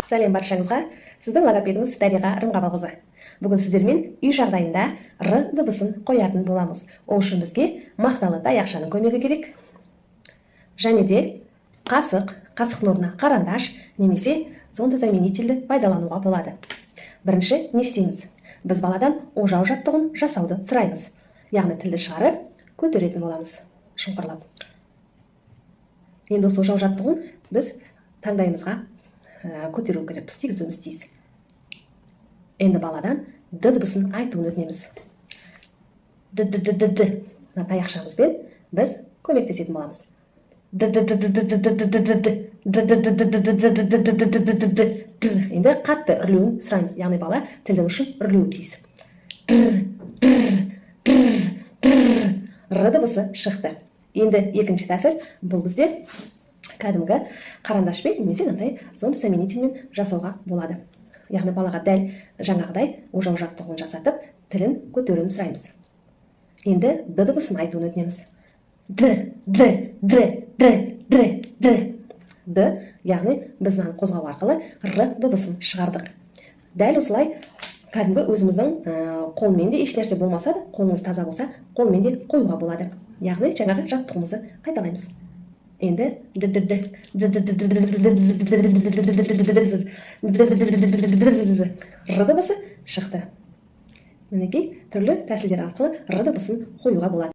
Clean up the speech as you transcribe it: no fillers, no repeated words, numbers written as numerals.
Сәлем баршаңызға. Сіздің логопедіңіз Дариға Рымғабылқызы. Бүгін сіздермен үй жағдайында р дыбысын қоятын боламыз. Ол үшін бізге мақталы таяқшаның көмегі керек. Және де қасықтың орнына қарандаш немесе зондозаменительді пайдалануға болады. Бірінші не істейміз? Біз баладан ожау жаттығын жасауды сұраймыз. Яғни тілді шығарып, көтеретін боламыз, шұңқырлап. Енді осы ожау жаттығын біз таңдайымызға көтеру керекпіз, тигізуіміз тиіс. Енді баладан д дыбысын айтуын өтінеміз. Д. Таяқшамызбен біз көмектесетін боламыз. Енді қатты үрлеуін сұраймыз. Яғни бала тілдің ұшын үрлеуі тиіс. Р дыбысы шықты. Енді екінші тәсіл бұл бізде кәдімгі қарандашпен немесе зондозаменительмен жасауға болады. Яғни балаға дәл жаңағыдай ожау жаттығуын жасатып, тілін көтеруін сұраймыз. Енді д дыбысын айтуын өтінеміз. Д, яғни біз мынаны қозғау арқылы р дыбысын шығардық. Дәл осылай кәдімгі өзіміздің қолмен де еш нәрсе болмаса да, қолыңыз таза болса, қолмен де қоюға болады. Яғни жаңағы жаттығымызды қайталаймыз. Енді р дыбысы шықты. Мінекей түрлі тәсілдер арқылы р дыбысын қоюға болады.